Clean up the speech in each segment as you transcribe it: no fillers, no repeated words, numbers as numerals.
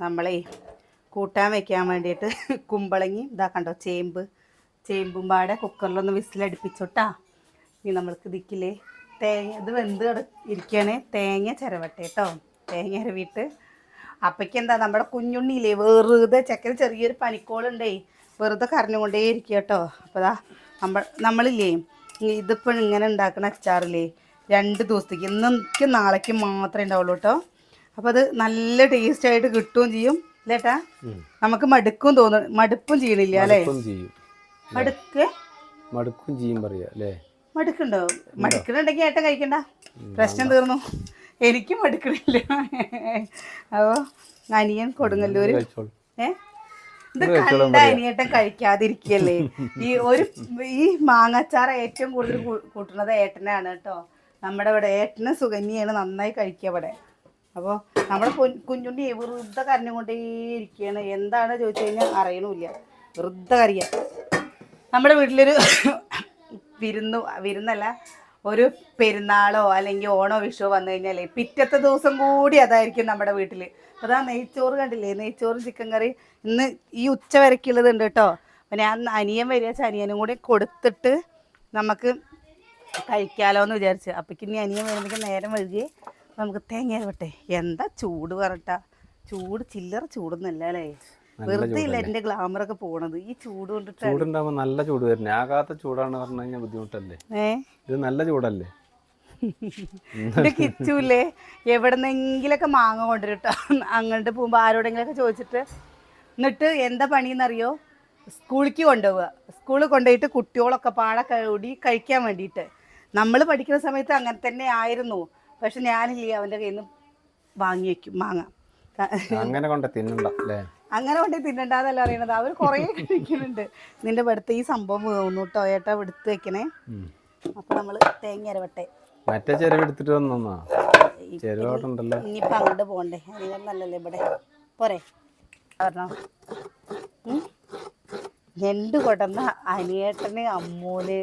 നമ്മളെ കൂട്ടാൻ വെക്കാൻ വേണ്ടിയിട്ട് കുമ്പളങ്ങി ഇതാ കണ്ടോ ചേമ്പും പാടെ കുക്കറിലൊന്ന് വിസിലടുപ്പിച്ചോട്ടാ. ഇനി നമ്മൾക്ക് ഇതിക്കില്ലേ തേങ്ങ ഇത് വെന്ത് ഇരിക്കുകയാണ്. തേങ്ങ ചിരവട്ടെ കേട്ടോ. തേങ്ങ അരവിട്ട് അപ്പയ്ക്ക് എന്താ നമ്മുടെ കുഞ്ഞുണ്ണിയില്ലേ വെറുതെ ചെക്കന് ചെറിയൊരു പനിക്കോളുണ്ടേ വെറുതെ കരഞ്ഞുകൊണ്ടേ ഇരിക്കുക കേട്ടോ. അപ്പോൾ അതാ നമ്മളില്ലേ ഇതിപ്പോൾ ഇങ്ങനെ ഉണ്ടാക്കുന്ന അച്ചാറില്ലേ 2 ദിവസത്തേക്ക് ഇന്നെനിക്ക് നാളേക്ക് മാത്രമേ ഉണ്ടാവുള്ളൂ കേട്ടോ. അപ്പോൾ അത് നല്ല ടേസ്റ്റായിട്ട് കിട്ടുകയും ചെയ്യും അല്ലേട്ടാ. നമുക്ക് മടുപ്പും ചെയ്യണില്ല അല്ലേ. മടുക്കും ചെയ്യും പറയാ അല്ലേ. മടുക്കുണ്ടോ? മടുക്കണുണ്ടെങ്കിൽ ഏട്ടൻ കഴിക്കണ്ട, പ്രശ്നം തീർന്നു. എനിക്ക് മടുക്കണില്ല. അപ്പോൾ അനിയൻ കൊടുങ്ങല്ലൂർ ഇത് കണ്ട അനിയേട്ടൻ കഴിക്കാതിരിക്കല്ലേ. ഈ മാങ്ങാച്ചാറ് ഏറ്റവും കൂടുതൽ കൂട്ടുന്നത് ഏട്ടനാണ് കേട്ടോ. നമ്മുടെ ഇവിടെ ഏട്ടന് സുകന്യാണ് നന്നായി കഴിക്കുക ഇവിടെ. അപ്പോൾ നമ്മുടെ കുഞ്ഞുണ്ണി വെറുതെ കരഞ്ഞുകൊണ്ടേ ഇരിക്കുകയാണ്. എന്താണ് ചോദിച്ചു കഴിഞ്ഞാൽ അറിയണമില്ല, വെറുതെ കരയുക. നമ്മുടെ വീട്ടിലൊരു വിരുന്നല്ല, ഒരു പെരുന്നാളോ അല്ലെങ്കിൽ ഓണോ വിഷുവോ വന്നു കഴിഞ്ഞാലേ പിറ്റത്തെ ദിവസം കൂടി അതായിരിക്കും നമ്മുടെ വീട്ടിൽ. അപ്പോൾ അതാ നെയ്ച്ചോറ് കണ്ടില്ലേ, നെയ്ച്ചോറും ചിക്കൻ കറി ഇന്ന് ഈ ഉച്ച വരയ്ക്കുള്ളത് ഉണ്ട് കേട്ടോ. അപ്പോൾ ഞാൻ അനിയൻ വരിക അനിയനും കൂടി കൊടുത്തിട്ട് നമുക്ക് കഴിക്കാമല്ലോ എന്ന് വിചാരിച്ചു. അപ്പോഴേക്ക് ഇനി അനിയൻ വരുമ്പോഴേക്കും നേരം വഴുകി നമുക്ക് തേങ്ങ അരവട്ടെ. എന്താ ചൂട് പറഞ്ഞിട്ടാ, ചൂട് ചില്ലറ ചൂടൊന്നുമല്ല അല്ലേ. വെറുതെ ഇല്ല എൻ്റെ ഗ്ലാമറൊക്കെ പോണത് ഈ ചൂട് കൊണ്ടിട്ട്. ചൂടുണ്ടാവുമ്പോൾ നല്ല ചൂട് വരുന്നത്, ആകാത്ത ചൂടാണ് പറഞ്ഞു കഴിഞ്ഞാൽ ബുദ്ധിമുട്ടല്ലേ. ഇത് നല്ല ചൂടല്ലേ. ഇത് കിച്ചൂല്ലേ എവിടെന്നെങ്കിലൊക്കെ മാങ്ങ കൊണ്ടുവരട്ടോ. അങ്ങോട്ട് പോകുമ്പോൾ ആരോടെങ്കിലൊക്കെ ചോദിച്ചിട്ട് എന്നിട്ട് എന്താ പണിയെന്നറിയോ, സ്കൂളിലേക്ക് കൊണ്ടുപോവുക. സ്കൂളിൽ കൊണ്ടുപോയിട്ട് കുട്ടികളൊക്കെ പാടെ കൂടി കഴിക്കാൻ വേണ്ടിയിട്ട്. നമ്മൾ പഠിക്കുന്ന സമയത്ത് അങ്ങനെ തന്നെ ആയിരുന്നു. പക്ഷെ ഞാനില്ലേ അവൻ്റെ കയ്യിൽ നിന്ന് വാങ്ങി വയ്ക്കും മാങ്ങ. അങ്ങനെ കൊണ്ട് തിന്നണ്ടല്ലേ, അങ്ങനെ കൊണ്ട് തിന്നണ്ടെന്നല്ല അറിയണത്, അവർ കുറേ കഴിക്കുന്നുണ്ട്. നിന്റെ അടുത്ത് ഈ സംഭവം തോന്നുന്നു കേട്ടോ ഏട്ടാ, എടുത്ത് വെക്കണേ. അപ്പൊ നമ്മള് തേങ്ങ അരവട്ടെ. മറ്റേ ചെരുവ് എടുത്തിട്ട് വന്നോ ചെരുവോട്ടുണ്ടല്ലോ. ഇനിയിപ്പോ അങ്ങോട്ട് പോകണ്ടേ, അതിനെ നല്ലല്ലേ ഇവിടെ പോരെ. കാരണം ഞണ്ട് കൊടന്ന അനിയേട്ടന് അമ്മൂന്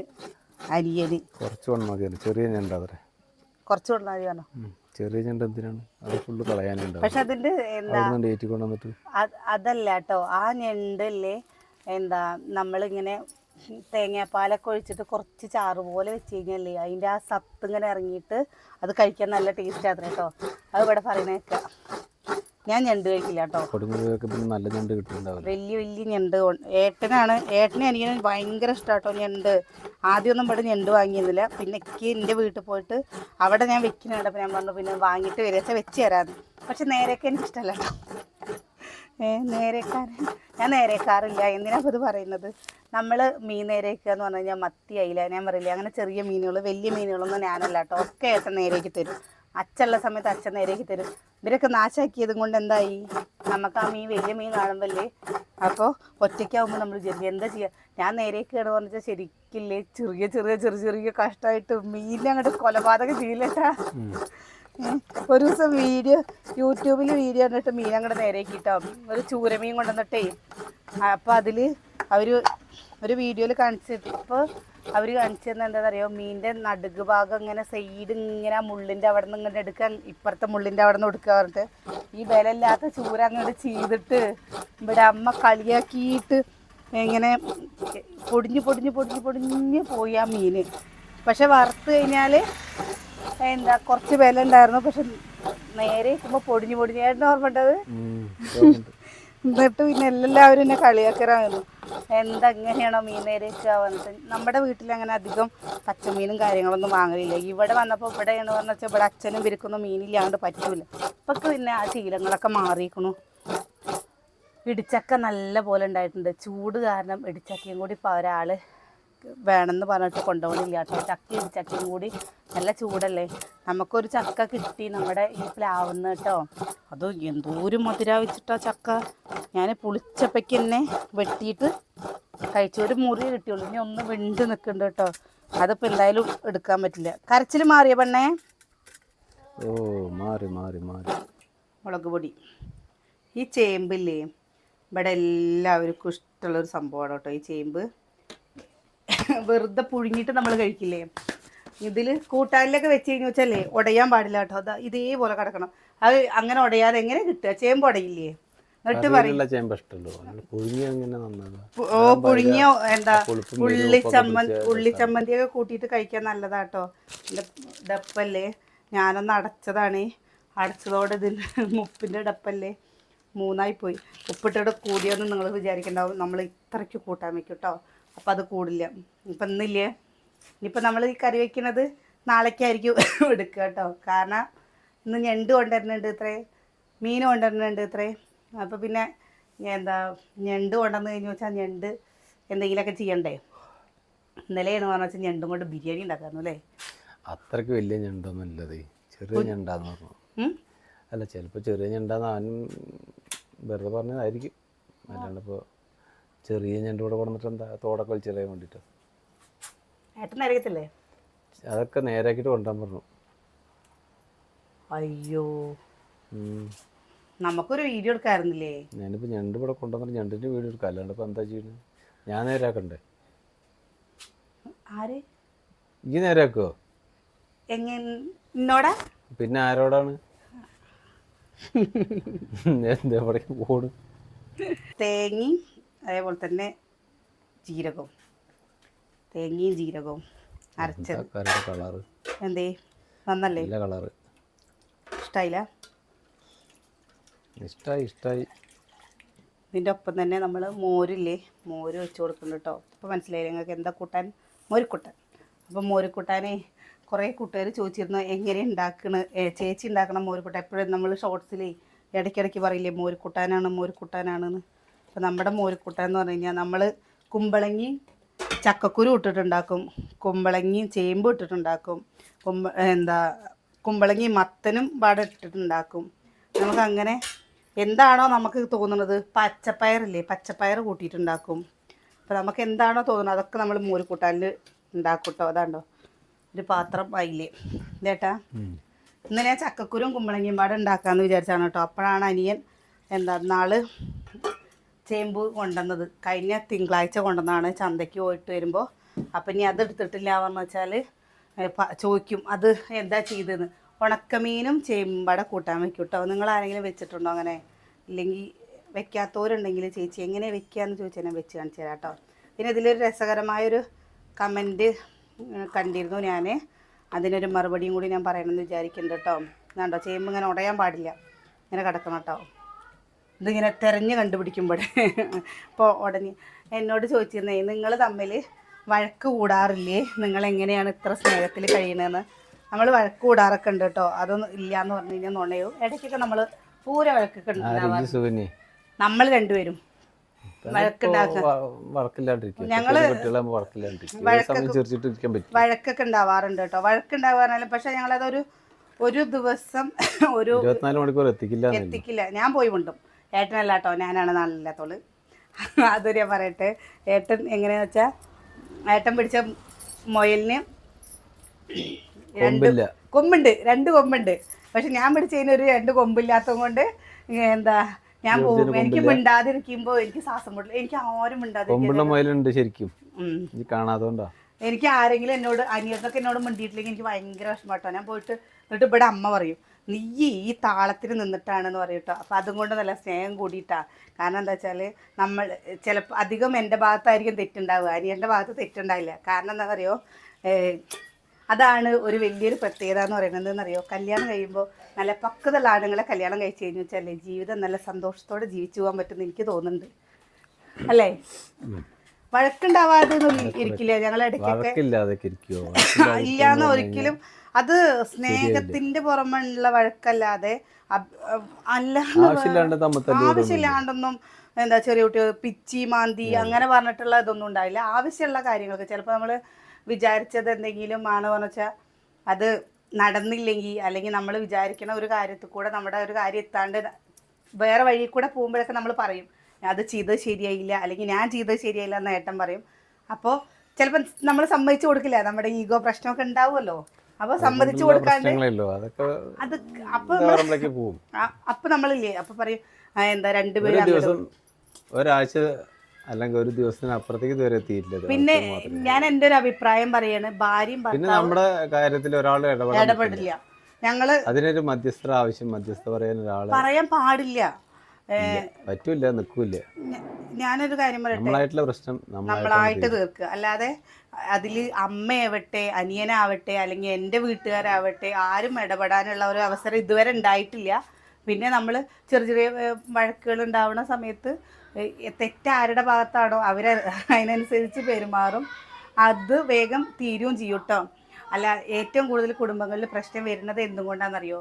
അനിയന് കുറച്ച് കൊണ്ടാൽ ചെറിയ ഞണ്ട് അതെ, കുറച്ച് കൊണ്ടാൽ മതി പറഞ്ഞോ. ചെറിയ ഞണ്ട് എന്തിനാണ്, അത് ഫുള്ള് കളയാനുണ്ട്. പക്ഷെ അതിന്റെ എന്താ അതല്ല കേട്ടോ, ആ ഞണ്ടല്ലേ എന്താ നമ്മളിങ്ങനെ തേങ്ങാപ്പാലൊക്കെ ഒഴിച്ചിട്ട് കുറച്ച് ചാറ് പോലെ വെച്ച് കഴിഞ്ഞാലേ അതിൻ്റെ ആ സത്ത് ഇങ്ങനെ ഇറങ്ങിയിട്ട് അത് കഴിക്കാൻ നല്ല ടേസ്റ്റ് ആണ് കേട്ടോ. അത് ഇവിടെ പറയുന്നേക്കാം. ഞാൻ ഞണ്ട് കഴിക്കില്ല കേട്ടോ. നല്ല ഞണ്ട് കിട്ടുന്നുണ്ടാവും, വലിയ ഞണ്ട്. ഏട്ടനെ എനിക്ക് ഭയങ്കര ഇഷ്ടം കേട്ടോ ഞണ്ട്. ആദ്യമൊന്നും ഇവിടെ ഞണ്ട് വാങ്ങിയിരുന്നില്ല. പിന്നെ എൻ്റെ വീട്ടിൽ പോയിട്ട് അവിടെ ഞാൻ വെക്കുന്നുണ്ട്. അപ്പം ഞാൻ പറഞ്ഞു പിന്നെ വാങ്ങിയിട്ട് വരിക വെച്ച് തരാമെന്ന്. പക്ഷെ നേരെയൊക്കെ എനിക്ക് ഇഷ്ടമല്ല കേട്ടോ. ഞാൻ നേരേക്കാറില്ല. എന്തിനാണ് ഇത് പറയുന്നത്, നമ്മൾ മീൻ നേരേക്കുക എന്ന് പറഞ്ഞു കഴിഞ്ഞാൽ മത്തി അയില ഞാൻ പറയില്ല, അങ്ങനെ ചെറിയ മീനുകൾ വലിയ മീനുകളൊന്നും ഞാനല്ല കേട്ടോ. ഒക്കെ ഏട്ടൻ നേരേക്ക് തരും. അച്ഛനുള്ള സമയത്ത് അച്ഛൻ നേരേക്ക് തരും. ഇവരൊക്കെ നാശാക്കിയതും കൊണ്ട് എന്തായി, നമുക്ക് ആ വലിയ മീൻ കാണുമ്പല്ലേ അപ്പോൾ ഒറ്റയ്ക്കാവുമ്പോൾ നമ്മൾ വിചാരിക്കും എന്താ ചെയ്യുക. ഞാൻ നേരേക്കാണ് പറഞ്ഞാൽ ശരിക്കില്ലേ ചെറിയ കഷ്ടമായിട്ട് മീനിനെ അങ്ങോട്ട് കൊലപാതകം ചെയ്യില്ലട്ടാ. ഒരു ദിവസം യൂട്യൂബിൽ വീഡിയോ കണ്ടിട്ട് മീൻ അങ്ങോട്ട് നേരേക്കിട്ടോ, ഒരു ചൂരമീൻ കൊണ്ടുവന്നിട്ടേ. അപ്പോൾ അതിൽ അവർ ഒരു വീഡിയോയിൽ കാണിച്ചപ്പോൾ അവർ കാണിച്ചു തന്ന എന്താ പറയുക, മീനിൻ്റെ നടുക്ക് ഭാഗം ഇങ്ങനെ സൈഡ് ഇങ്ങനെ മുള്ളിൻ്റെ അവിടെ നിന്ന് ഇങ്ങോട്ട് എടുക്കാൻ, ഇപ്പുറത്തെ മുള്ളിൻ്റെ അവിടെ നിന്ന് എടുക്കുക പറഞ്ഞിട്ട് ഈ ബലമില്ലാത്ത ചൂര അങ്ങോട്ട് ചെയ്തിട്ട് ഇവിടെ അമ്മ കളിയാക്കിയിട്ട് ഇങ്ങനെ പൊടിഞ്ഞ് പോയി ആ മീൻ. പക്ഷെ വറുത്ത് കഴിഞ്ഞാൽ എന്താ കുറച്ച് വില ഉണ്ടായിരുന്നു. പക്ഷെ നേരെ ഇരിക്കുമ്പോൾ പൊടിഞ്ഞ് ഏട്ടന് ഓർമ്മണ്ടത്. എന്നിട്ട് പിന്നെ എല്ലാവരും എന്നെ കളിയാക്കറായിരുന്നു, എന്താ എങ്ങനെയാണോ മീൻ നേരെ വന്നിട്ട്. നമ്മുടെ വീട്ടിൽ അങ്ങനെ അധികം പച്ചമീനും കാര്യങ്ങളൊന്നും വാങ്ങലില്ല. ഇവിടെ വന്നപ്പോൾ ഇവിടെയാണ് പറഞ്ഞാൽ ഇവിടെ അച്ഛനും ഇവർക്കൊന്നും മീനില്ലാണ്ട് പറ്റൂല. ഇപ്പം പിന്നെ ആ ശീലങ്ങളൊക്കെ മാറിയിരിക്കണു. ഇടിച്ചക്ക നല്ല പോലെ ഉണ്ടായിട്ടുണ്ട്. ചൂട് കാരണം ഇടിച്ചക്കയും കൂടി ഇപ്പോൾ ഒരാൾ വേണമെന്ന് പറഞ്ഞിട്ട് കൊണ്ടുപോകണില്ല കേട്ടോ. ഇടിച്ചക്കയും കൂടി നല്ല ചൂടല്ലേ. നമുക്കൊരു ചക്ക കിട്ടി നമ്മുടെ ഈ പ്ലാവുന്ന കേട്ടോ. അത് എന്തോരം മധുര വെച്ചിട്ടാ ചക്ക. ഞാൻ പുളിച്ചപ്പയ്ക്ക് തന്നെ വെട്ടിയിട്ട് കഴിച്ചു. ഒരു മുറി കിട്ടിയുള്ളൂ, ഇനി ഒന്ന് വെണ്ട് നിൽക്കുന്നുണ്ട് കേട്ടോ. അതിപ്പോൾ എന്തായാലും എടുക്കാൻ പറ്റില്ല. കരച്ചിൽ മാറിയ പെണ്ണേ. മാറി മുളക് പൊടി. ഈ ചേമ്പില്ലേ ഇവിടെ എല്ലാവർക്കും ഇഷ്ടമുള്ളൊരു സംഭവമാണ് കേട്ടോ ഈ ചേമ്പ്. വെറുതെ പുഴുങ്ങിയിട്ട് നമ്മൾ കഴിക്കില്ലേ, ഇതിൽ കൂട്ടാനിലൊക്കെ വെച്ച് കഴിഞ്ഞു വെച്ചല്ലേ ഉടയാൻ പാടില്ല കേട്ടോ. അതാ ഇതേപോലെ കിടക്കണം. അത് അങ്ങനെ ഉടയാതെ എങ്ങനെ കിട്ടുക, ചേമ്പ് ഉടയില്ലേ. എന്നിട്ട് പറയും കറിയിലുള്ള ചേമ്പ് ഇഷ്ടമല്ലോ പുഴുങ്ങി അങ്ങനെ നന്നാകാം. പുഴുങ്ങിയ എന്താ ഉള്ളി ചമ്മന്തിയൊക്കെ കൂട്ടിയിട്ട് കഴിക്കാൻ നല്ലതാട്ടോ. എൻ്റെ ഡപ്പല്ലേ ഞാനൊന്ന് അടച്ചതാണ്, അടച്ചതോടെ ഇതിന് ഉപ്പിൻ്റെ ഡപ്പല്ലേ 3 പോയി. ഉപ്പിട്ടിട്ട് കൂടിയൊന്നും നിങ്ങൾ വിചാരിക്കണ്ടാവും നമ്മൾ ഇത്രയ്ക്ക് കൂട്ടാൻ വെക്കും കേട്ടോ. അപ്പം അത് കൂടില്ല. ഇപ്പം ഇന്നില്ലേ, ഇനിയിപ്പോൾ നമ്മൾ ഈ കറി വയ്ക്കുന്നത് നാളേക്കായിരിക്കും എടുക്കുക കേട്ടോ. കാരണം ഇന്ന് ഞണ്ട് കൊണ്ടുവരുന്നുണ്ട് ഇത്രേ, മീൻ കൊണ്ടുവരുന്നുണ്ട് ഇത്രേ. അപ്പോൾ പിന്നെ എന്താ ഞണ്ട് കൊണ്ടുവന്ന് കഴിഞ്ഞ് വെച്ചാൽ ഞണ്ട് എന്തെങ്കിലുമൊക്കെ ചെയ്യണ്ടേ. ഇന്നലെയാണ് പറഞ്ഞ വെച്ചാൽ ഞണ്ടും കൊണ്ട് ബിരിയാണി ഉണ്ടാക്കായിരുന്നു അല്ലേ. അത്രയ്ക്ക് വലിയ ഞണ്ടൊന്നും ഇല്ലത്, ചെറിയ ഞണ്ടാന്ന് പറഞ്ഞു. അല്ല ചിലപ്പോൾ ചെറിയ ഞണ്ടാന്ന് അവൻ വെറുതെ പറഞ്ഞതായിരിക്കും. അല്ലാണ്ട് ഇപ്പോൾ ചെറിയ ഞണ്ട് കൂടെ കൊണ്ടിട്ട് എന്താ തോടൊക്കെ വലിച്ചെറിയാൻ വേണ്ടിയിട്ട്. ഏട്ടൻ അറിയത്തില്ലേ? അതൊക്കെ നേരാക്കിയിട്ട് കൊണ്ടുവരാൻ പറഞ്ഞു. അയ്യോ, നമുക്കൊരു വീഡിയോ എടുക്കാറുന്നില്ലേ? ഞാനിപ്പോൾ ഞണ്ട് ഇവിടെ കൊണ്ടുവന്നിട്ട് ഞണ്ടിൻ്റെ വീഡിയോ എടുക്കാം. അല്ലാണ്ട് ഇപ്പോൾ എന്താ ചെയ്യുന്നത്? ഞാൻ നേരാക്കണ്ടേ? ആര്? ഈ നേരാക്കുമോ? എന്നോടാ? പിന്നെ ആരോടാണ്? എന്താ ഓടും? തേങ്ങയും അതേപോലെ തന്നെ ജീരകവും, തേങ്ങയും ജീരകവും അരച്ചത്. കളറ് എന്തേ നന്നല്ലേ? നല്ല കളറ്. ഇഷ്ടായില്ല? ഇഷ്ടായി. ഇതിൻ്റെ ഒപ്പം തന്നെ നമ്മൾ മോരില്ലേ, മോര് വെച്ച് കൊടുക്കുന്നുണ്ട് കേട്ടോ. ഇപ്പോൾ മനസ്സിലായില്ലേ നിങ്ങൾക്ക് എന്താ കൂട്ടാൻ? മോരിക്കൂട്ടാൻ. അപ്പം മോരിക്കൂട്ടാനേ കുറേ കൂട്ടുകാർ ചോദിച്ചിരുന്നു എങ്ങനെ ചേച്ചി ഉണ്ടാക്കണം മോരിക്കൂട്ടാൻ. എപ്പോഴും നമ്മൾ ഷോർട്സിൽ ഇടയ്ക്കിടയ്ക്ക് പറയില്ലേ മോരിക്കൂട്ടാനാണെന്ന്. അപ്പോൾ നമ്മുടെ മോരിക്കൂട്ടാൻ എന്ന് പറഞ്ഞു കഴിഞ്ഞാൽ നമ്മൾ കുമ്പളങ്ങി ചക്കക്കുരു ഇട്ടിട്ടുണ്ടാക്കും, കുമ്പളങ്ങിയും ചേമ്പും ഇട്ടിട്ടുണ്ടാക്കും, കുമ്പളങ്ങി മത്തനും പാടെ ഇട്ടിട്ടുണ്ടാക്കും. നമുക്കങ്ങനെ എന്താണോ നമുക്ക് തോന്നുന്നത്, പച്ചപ്പയറില്ലേ, പച്ചപ്പയർ കൂട്ടിയിട്ടുണ്ടാക്കും. അപ്പോൾ നമുക്ക് എന്താണോ തോന്നുന്നത് അതൊക്കെ നമ്മൾ മോരിക്കൂട്ടാനിൽ ഉണ്ടാക്കും കേട്ടോ. അതാണ്ടോ ഒരു പാത്രം ആയില്ലേ ചേട്ടാ. ഇന്ന് ഞാൻ ചക്കക്കുരും കുമ്പളങ്ങിയും പാടെ ഉണ്ടാക്കാമെന്ന് വിചാരിച്ചാണ് കേട്ടോ. അപ്പോഴാണ് അനിയൻ നാള് ചേമ്പ് കൊണ്ടുവന്നത്, കഴിഞ്ഞ തിങ്കളാഴ്ച കൊണ്ടുവന്നതാണ് ചന്തയ്ക്ക് പോയിട്ട് വരുമ്പോൾ. അപ്പം ഇനി അത് എടുത്തിട്ടില്ല എന്ന് വെച്ചാൽ ചോദിക്കും അത് എന്താ ചെയ്തതെന്ന്. ഉണക്കമീനും ചേമ്പാടെ കൂട്ടാൻ വെക്കും കേട്ടോ. നിങ്ങൾ ആരെങ്കിലും വെച്ചിട്ടുണ്ടോ അങ്ങനെ? ഇല്ലെങ്കിൽ വെക്കാത്തവരുണ്ടെങ്കിൽ ചേച്ചി എങ്ങനെ വെക്കുകയെന്ന് ചോദിച്ചാൽ ഞാൻ വെച്ച് കാണിച്ചു തരാം കേട്ടോ. പിന്നെ ഇതിലൊരു രസകരമായൊരു കമൻറ്റ് കണ്ടിരുന്നു ഞാൻ, അതിനൊരു മറുപടിയും കൂടി ഞാൻ പറയണമെന്ന് വിചാരിക്കുന്നുണ്ട് കേട്ടോ. ഇതാണ്ടോ ചേമ്പ് ഇങ്ങനെ ഉടയാൻ പാടില്ല, ഇങ്ങനെ കിടക്കണം കേട്ടോ. ഇതിങ്ങനെ തിരഞ്ഞ് കണ്ടുപിടിക്കുമ്പോഴേ ഇപ്പോൾ ഉടനെ എന്നോട് ചോദിച്ചിരുന്നേ, നിങ്ങൾ തമ്മിൽ വഴക്ക് കൂടാറില്ലേ, നിങ്ങളെങ്ങനെയാണ് ഇത്ര സ്നേഹത്തിൽ കഴിയണതെന്ന്. നമ്മൾ വഴക്ക് കൂടാറൊക്കെ ഉണ്ട് കേട്ടോ. അതൊന്നും ഇല്ല എന്ന് പറഞ്ഞു കഴിഞ്ഞാൽ നുണയോ. ഇടയ്ക്കൊക്കെ നമ്മൾ പൂര വഴക്കൊക്കെ ഉണ്ടാവാറ്. നമ്മൾ രണ്ടുപേരും വഴക്കൊക്കെ ഉണ്ടാവാറുണ്ട് കേട്ടോ. വഴക്കുണ്ടാവാറുണ്ട്. പക്ഷെ ഞങ്ങളതൊരു ദിവസം ഒരു 24 മണിക്കൂർ എത്തിക്കില്ല. ഞാൻ പോയി കൊണ്ടും. ഏട്ടനല്ല കേട്ടോ, ഞാനാണ് നാളില്ലാത്തോള്. അതൊരു ഞാൻ പറയട്ടെ. ഏട്ടൻ എങ്ങനെയാന്ന് വെച്ചാൽ ഏട്ടൻ പിടിച്ച മുയലിന് രണ്ട് കൊമ്പുണ്ട്. പക്ഷെ ഞാൻ പിടിച്ചതിന് ഒരു 2 കൊമ്പില്ലാത്തത് കൊണ്ട് ഞാൻ പോകും. എനിക്ക് മിണ്ടാതിരിക്കുമ്പോൾ എനിക്ക് ശ്വാസം മുട്ടില്ല. എനിക്ക് ആരും മിണ്ടാതിരിക്കും. എനിക്ക് ആരെങ്കിലും എന്നോട് അനിയത്തൊക്കെ എന്നോട് മിണ്ടിയിട്ടില്ലെങ്കിൽ എനിക്ക് ഭയങ്കര വിഷമട്ടോ. ഞാൻ പോയിട്ട് എന്നിട്ട് ഇവിടെ അമ്മ പറയും നീ ഈ താളത്തിന് നിന്നിട്ടാണെന്ന് പറയും കേട്ടോ. അപ്പം അതും കൊണ്ട് നല്ല സ്നേഹം കൂടിയിട്ടാണ്. കാരണം എന്താ വെച്ചാൽ നമ്മൾ ചിലപ്പോൾ അധികം എൻ്റെ ഭാഗത്തായിരിക്കും തെറ്റുണ്ടാവുക, അനിയൻ്റെ ഭാഗത്ത് തെറ്റുണ്ടാവില്ല. കാരണം എന്താ പറയുക, അതാണ് ഒരു വലിയൊരു പ്രത്യേകത എന്ന് പറയുന്നത്. എന്നറിയോ, കല്യാണം കഴിയുമ്പോൾ നല്ല പക്വതയുള്ള ആണുങ്ങളെ കല്യാണം കഴിച്ച് കഴിഞ്ഞു വെച്ചാൽ ജീവിതം നല്ല സന്തോഷത്തോടെ ജീവിച്ചു പോകാൻ പറ്റുമെന്ന് എനിക്ക് തോന്നുന്നുണ്ട് അല്ലേ? വഴക്കുണ്ടാവാതെ ഇരിക്കില്ല ഞങ്ങൾ ഇടയ്ക്കൊക്കെ. ഇല്ലാന്ന് ഒരിക്കലും. അത് സ്നേഹത്തിന്റെ പുറമെയുള്ള വഴക്കല്ലാതെ ആവശ്യമില്ലാണ്ടൊന്നും ചെറിയ കുട്ടികൾ പിച്ചി മാന്തി അങ്ങനെ പറഞ്ഞിട്ടുള്ള ഇതൊന്നും ഉണ്ടാവില്ല. ആവശ്യമുള്ള കാര്യങ്ങൾക്ക് ചിലപ്പോൾ നമ്മൾ വിചാരിച്ചത് എന്തെങ്കിലും ആണ് പറഞ്ഞു വെച്ചാൽ അത് നടന്നില്ലെങ്കിൽ, അല്ലെങ്കിൽ നമ്മൾ വിചാരിക്കുന്ന ഒരു കാര്യത്തിൽ കൂടെ നമ്മുടെ ഒരു കാര്യം എത്താണ്ട് വേറെ വഴി കൂടെ പോകുമ്പോഴൊക്കെ നമ്മൾ പറയും അത് ചെയ്തത് ശരിയായില്ല, അല്ലെങ്കിൽ ഞാൻ ചെയ്തത് ശരിയായില്ല എന്ന് ഏട്ടൻ പറയും. അപ്പോൾ ചിലപ്പോൾ നമ്മൾ സമ്മതിച്ചു കൊടുക്കില്ല, നമ്മുടെ ഈഗോ പ്രശ്നമൊക്കെ ഉണ്ടാവുമല്ലോ. അപ്പോൾ സമ്മതിച്ചു കൊടുക്കാണ്ട് അത് അപ്പൊ നമ്മളില്ലേ അപ്പൊ പറയും എന്താ രണ്ടുപേരും ഒരാഴ്ച അല്ലെങ്കിൽ ഒരു ദിവസത്തിനപ്പുറത്തേക്ക് ഇതുവരെ എത്തിയിട്ടില്ല. പിന്നെ ഞാൻ എൻ്റെ ഒരു അഭിപ്രായം പറയാണ്, ഭാര്യയും നമ്മുടെ കാര്യത്തിൽ ഒരാൾ ഇടപെടില്ല. ഞങ്ങള് അതിനൊരു മധ്യസ്ഥ ആവശ്യം, മധ്യസ്ഥ പറയാൻ ഒരാൾ പറയാൻ പാടില്ല. പറ്റൂല, നിൽക്കൂല. ഞാനൊരു കാര്യം പറയട്ടെ, നമ്മളായിട്ടുള്ള പ്രശ്നം നമ്മളായിട്ട് തീർക്കുക. അല്ലാതെ അതിൽ അമ്മയാവട്ടെ അനിയനാവട്ടെ അല്ലെങ്കിൽ എൻ്റെ വീട്ടുകാരാവട്ടെ ആരും ഇടപെടാനുള്ള ഒരു അവസരം ഇതുവരെ ഉണ്ടായിട്ടില്ല. പിന്നെ നമ്മൾ ചെറിയ ചെറിയ വഴക്കുകൾ ഉണ്ടാവുന്ന സമയത്ത് തെറ്റാരുടെ ഭാഗത്താണോ അവർ അതിനനുസരിച്ച് പെരുമാറും. അത് വേഗം തീരുകയും ചെയ്യും കേട്ടോ. അല്ല, ഏറ്റവും കൂടുതൽ കുടുംബങ്ങളിൽ പ്രശ്നം വരുന്നത് എന്തുകൊണ്ടാണെന്നറിയോ?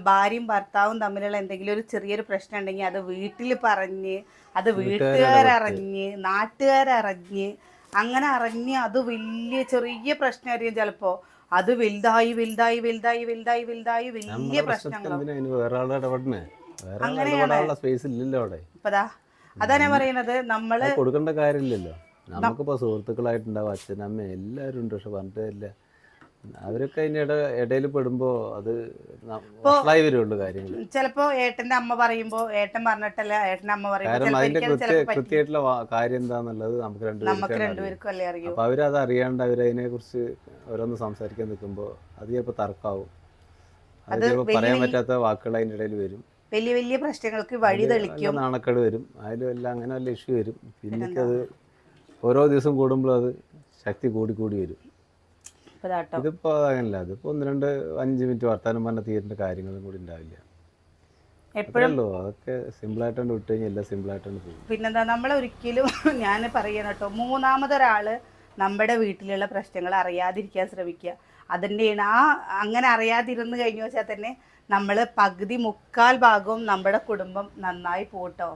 ഭാര്യയും ഭർത്താവും തമ്മിലുള്ള എന്തെങ്കിലും ഒരു ചെറിയൊരു പ്രശ്നം ഉണ്ടെങ്കിൽ അത് വീട്ടിൽ പറഞ്ഞ്, അത് വീട്ടുകാരറിഞ്ഞ്, നാട്ടുകാരറിഞ്ഞ്, അങ്ങനെ അറിഞ്ഞ് അത് വലിയ ചെറിയ പ്രശ്നമായിരിക്കും ചിലപ്പോൾ. അത് വലുതായി വലുതായി വലുതായി വലുതായി വലുതായി വലിയ പ്രശ്നങ്ങളാണ്. ഇപ്പതാ അതാ ഞാൻ പറയുന്നത്, നമ്മള് കൊടുക്കേണ്ട കാര്യമില്ലല്ലോ. നമുക്കിപ്പോ സുഹൃത്തുക്കളായിട്ടുണ്ടാവും, അച്ഛനമ്മ എല്ലാവരും ഉണ്ട്. പക്ഷെ പറഞ്ഞിട്ടില്ല, അവരൊക്കെ അതിൻ്റെ ഇടയിൽ പെടുമ്പോ അത് വഷളായി വരുള്ളൂ കാര്യങ്ങൾ. ചിലപ്പോ ഏട്ടന്റെ അമ്മ പറയുമ്പോ ഏട്ടൻ പറഞ്ഞിട്ടല്ല ഏട്ടന്റെ അമ്മ കാരണം അതിന്റെ കൃത്യമായിട്ടുള്ള കാര്യം എന്താന്നുള്ളത് നമുക്ക് രണ്ടുപേർക്കും അല്ലേ അറിയൂ. അപ്പൊ അവരത് അറിയാണ്ട് അവരതിനെ കുറിച്ച് ഓരോന്ന് സംസാരിക്കാൻ നിൽക്കുമ്പോ അത് ചിലപ്പോ തർക്കാവും. അത് ചിലപ്പോ പറയാൻ പറ്റാത്ത വാക്കുകൾ അതിന്റെ ഇടയിൽ വരും. വലിയ വലിയ പ്രശ്നങ്ങൾക്ക് വഴി തെളിക്കും, നാണക്കേട് വരും, അതിലും എല്ലാം അങ്ങനെ വല്ല ഇഷ്യൂ വരും. പിന്നെ അത് ഓരോ ദിവസം കൂടുമ്പോഴും അത് ശക്തി കൂടി കൂടി വരും. ഇതിപ്പോ അങ്ങനല്ല, അതിപ്പോ 1-2-5 മിനിറ്റ് വർത്താനം പറഞ്ഞ തീരേണ്ട കാര്യങ്ങളും കൂടി ഉണ്ടാവില്ല. എപ്പോഴല്ലോ അതൊക്കെ സിമ്പിളായിട്ടാണ് വിട്ട് കഴിഞ്ഞാൽ എല്ലാം സിമ്പിളായിട്ടാണ് പോകും. പിന്നെന്താ, നമ്മളൊരിക്കലും ഞാൻ പറയണം കേട്ടോ, മൂന്നാമതൊരാള് നമ്മുടെ വീട്ടിലുള്ള പ്രശ്നങ്ങൾ അറിയാതിരിക്കാൻ ശ്രമിക്കുക. അതിൻ്റെയാണ് അങ്ങനെ അറിയാതിരുന്ന് കഴിഞ്ഞു വെച്ചാൽ തന്നെ നമ്മൾ പകുതി 3/4 ഭാഗവും നമ്മുടെ കുടുംബം നന്നായി പോട്ടോ.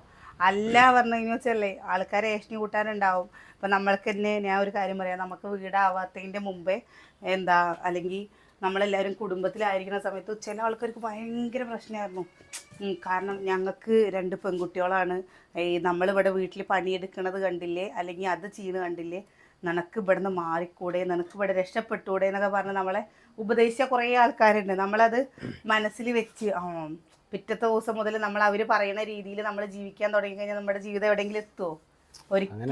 അല്ല പറഞ്ഞു കഴിഞ്ഞു വെച്ചല്ലേ ആൾക്കാരെ ഏഷ്ണി കൂട്ടാനുണ്ടാവും. ഇപ്പം നമ്മൾക്ക് തന്നെ ഞാൻ ഒരു കാര്യം പറയാം, നമുക്ക് വീടാവാത്തതിൻ്റെ മുമ്പേ അല്ലെങ്കിൽ നമ്മളെല്ലാവരും കുടുംബത്തിലായിരിക്കുന്ന സമയത്ത് ചില ആൾക്കാർക്ക് ഭയങ്കര പ്രശ്നമായിരുന്നു. കാരണം ഞങ്ങൾക്ക് 2 പെൺകുട്ടികളാണ്, നമ്മളിവിടെ വീട്ടിൽ പണിയെടുക്കണത് കണ്ടില്ലേ, അല്ലെങ്കിൽ അത് ചെയ്യുന്നത് കണ്ടില്ലേ, നിനക്ക് ഇവിടുന്ന് മാറിക്കൂടെ, നിനക്ക് ഇവിടെ രക്ഷപ്പെട്ടൂടെ എന്നൊക്കെ പറഞ്ഞ് നമ്മളെ ഉപദേശിച്ച കുറേ ആൾക്കാരുണ്ട്. നമ്മളത് മനസ്സിൽ വെച്ച് പിറ്റത്തെ ദിവസം മുതൽ നമ്മൾ അവർ പറയുന്ന രീതിയിൽ നമ്മൾ ജീവിക്കാൻ തുടങ്ങി കഴിഞ്ഞാൽ നമ്മുടെ ജീവിതം എവിടെയെങ്കിലും എത്തുമോ? ഒരിക്കലും.